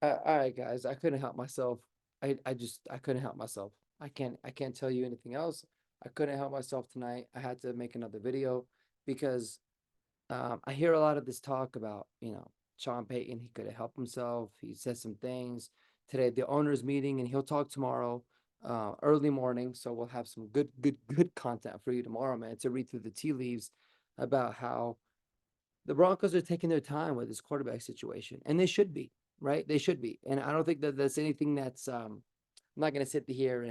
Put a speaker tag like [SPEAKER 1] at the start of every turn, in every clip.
[SPEAKER 1] All right, guys. I couldn't help myself. I couldn't help myself. I can't tell you anything else. I couldn't help myself tonight. I had to make another video because I hear a lot of this talk about, Sean Payton. He could have helped himself. He said some things today at the owners meeting, and he'll talk tomorrow, early morning. So we'll have some good content for you tomorrow, man, to read through the tea leaves about how the Broncos are taking their time with this quarterback situation, and they should be, right? They should be, and I don't think that that's anything that's. I'm not gonna sit here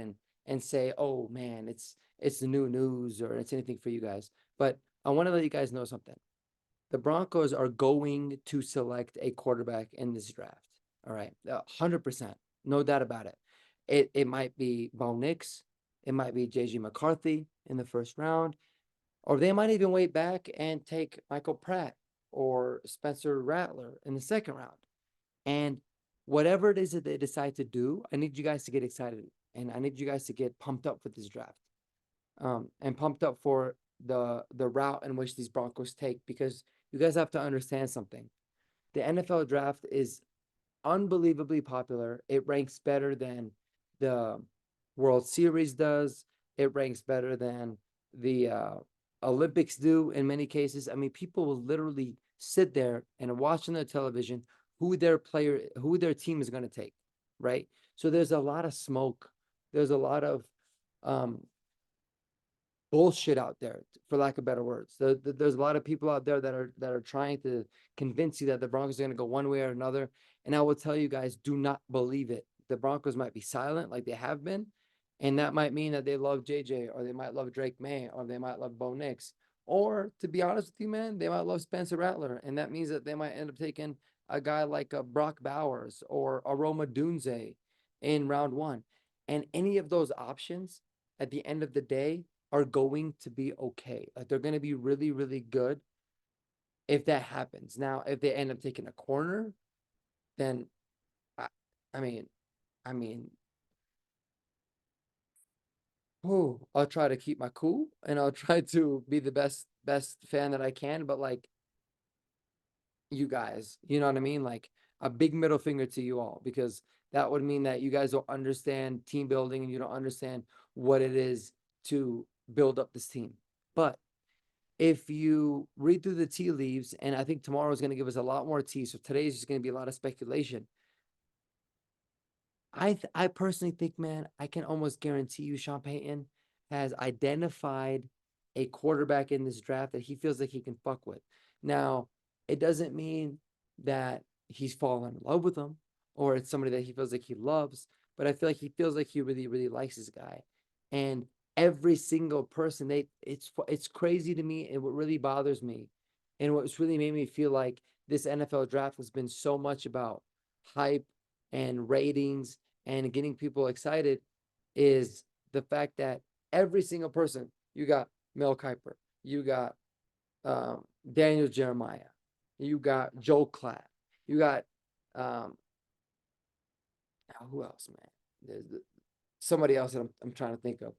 [SPEAKER 1] and say, oh man, it's the new news or it's anything for you guys, but I want to let you guys know something. The Broncos are going to select a quarterback in this draft. All right, 100%, no doubt about it. It might be Bo Nix, it might be JJ McCarthy in the first round, or they might even wait back and take Michael Pratt or Spencer Rattler in the second round. And whatever it is that they decide to do, I need you guys to get excited and I need you guys to get pumped up for this draft, and pumped up for the route in which these Broncos take, because you guys have to understand something. The NFL draft is unbelievably popular. It ranks better than the World Series does. It ranks better than the Olympics do in many cases. I mean, people will literally sit there and watch on their television who their team is going to take, right? So there's a lot of smoke. There's a lot of um, bullshit out there, for lack of better words. There's a lot of people out there that are trying to convince you that the Broncos are going to go one way or another. And I will tell you guys, do not believe it. The Broncos might be silent like they have been, and that might mean that they love JJ, or they might love Drake May, or they might love Bo Nix, or to be honest with you, man, they might love Spencer Rattler, and that means that they might end up taking a guy like a Brock Bowers or Aroma Dunze in round one. And any of those options, at the end of the day, are going to be okay. Like they're going to be really, really good if that happens. Now, if they end up taking a corner, then I, I mean, I mean, I'll try to keep my cool and I'll try to be the best fan that I can. But like you guys, you know what I mean? Like a big middle finger to you all, because that would mean that you guys don't understand team building and you don't understand what it is to build up this team. But if you read through the tea leaves, and I think tomorrow is going to give us a lot more tea, so today is just going to be a lot of speculation. I personally think, man, I can almost guarantee you Sean Payton has identified a quarterback in this draft that he feels like he can fuck with. Now, it doesn't mean that he's fallen in love with him or it's somebody that he feels like he loves, but I feel like he feels like he really, really likes this guy. And every single person, it's crazy to me, and what really bothers me, and what's really made me feel like this NFL draft has been so much about hype and ratings and getting people excited, is the fact that every single person, you got Mel Kiper, you got Daniel Jeremiah, you got Joe Klatt, you got um, who else, man? There's somebody else that I'm trying to think of,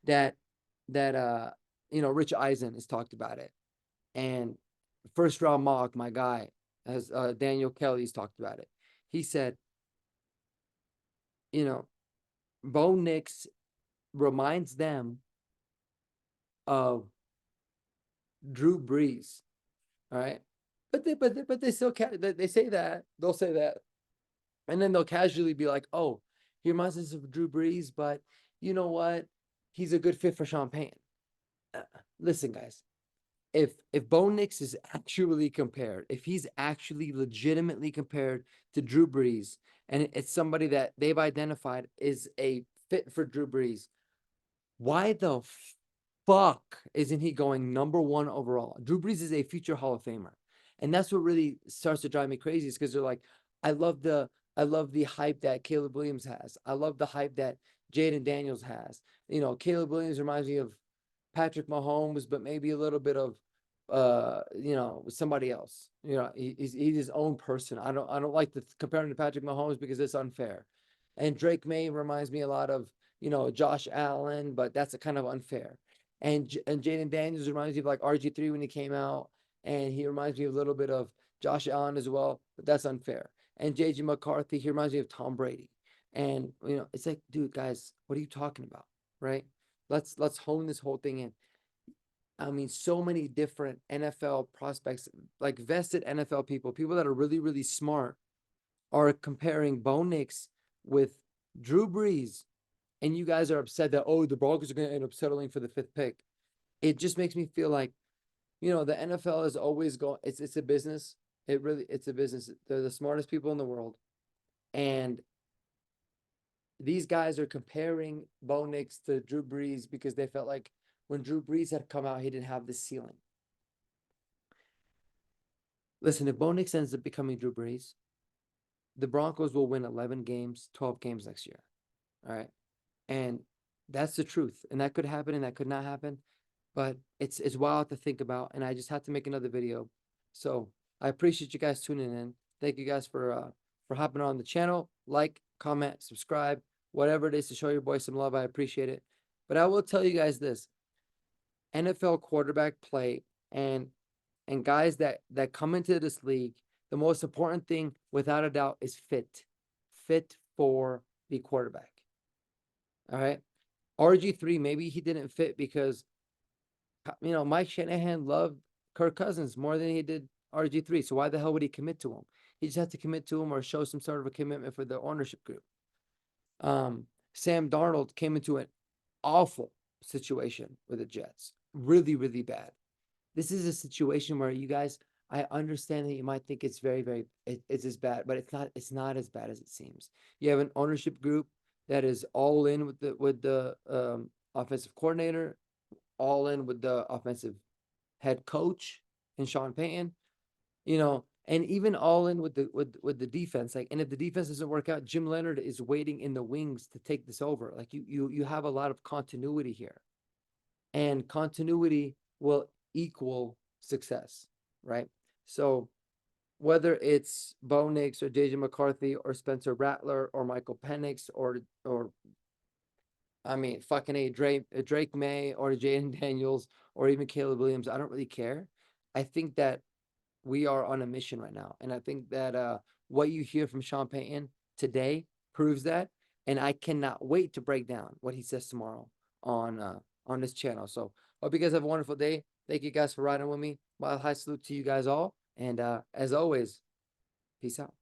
[SPEAKER 1] that Rich Eisen has talked about it, and first round mock, my guy, as Daniel Kelly's talked about it. He said, you know, Bo Nix reminds them of Drew Brees. All right, but they still they say that, they'll say that, and then they'll casually be like, oh, he reminds us of Drew Brees, but you know what? He's a good fit for Sean Payton. Uh, Listen, guys, if Bo Nix is actually compared, if he's actually legitimately compared to Drew Brees, and it's somebody that they've identified is a fit for Drew Brees, why the fuck isn't he going number one overall? Drew Brees is a future Hall of Famer. And that's what really starts to drive me crazy, is because they're like, I love the I love the hype that Caleb Williams has. I love the hype that Jaden Daniels has. Caleb Williams reminds me of Patrick Mahomes, but maybe a little bit of somebody else. He's his own person. I don't like to compare him to Patrick Mahomes because it's unfair. And Drake May reminds me a lot of Josh Allen, but that's a kind of unfair. And Jaden Daniels reminds me of like RG3 when he came out, and he reminds me a little bit of Josh Allen as well, but that's unfair. And JJ McCarthy, he reminds me of Tom Brady. And it's like, dude, guys, what are you talking about? Right? Let's hone this whole thing in. I mean, so many different NFL prospects, like vested NFL people, people that are really, really smart, are comparing Bo Nix with Drew Brees, and you guys are upset that, oh, the Broncos are going to end up settling for the fifth pick. It just makes me feel like, the NFL is always going. It's a business. It's a business. They're the smartest people in the world, and these guys are comparing Bo Nix to Drew Brees because they felt like when Drew Brees had come out, he didn't have the ceiling. Listen, if Bo Nix ends up becoming Drew Brees, the Broncos will win 11 games, 12 games next year. All right. And that's the truth. And that could happen and that could not happen. But it's wild to think about. And I just had to make another video. So I appreciate you guys tuning in. Thank you guys for hopping on the channel. Like, comment, subscribe, whatever it is to show your boy some love. I appreciate it. But I will tell you guys this. NFL quarterback play and guys that come into this league, the most important thing without a doubt is fit for the quarterback. All right. RG3, maybe he didn't fit because, Mike Shanahan loved Kirk Cousins more than he did RG3. So why the hell would he commit to him? He just had to commit to him or show some sort of a commitment for the ownership group. Sam Darnold came into an awful situation with the Jets. Really, really bad. This is a situation where you guys, I understand that you might think it's very, very, it's as bad, but it's not as bad as it seems. You have an ownership group that is all in with the offensive coordinator, all in with the offensive head coach and Sean Payton, and even all in with the defense. Like, and if the defense doesn't work out, Jim Leonard is waiting in the wings to take this over. Like you have a lot of continuity here, and continuity will equal success, right? So whether it's Bo Nix or JJ McCarthy or Spencer Rattler or Michael Penix or I mean fucking Drake May or Jaden Daniels or even Caleb Williams, I don't really care. I think that we are on a mission right now, and I think that what you hear from Sean Payton today proves that, and I cannot wait to break down what he says tomorrow on this channel. So hope you guys have a wonderful day. Thank you guys for riding with me. Mile high salute to you guys all. And as always, peace out.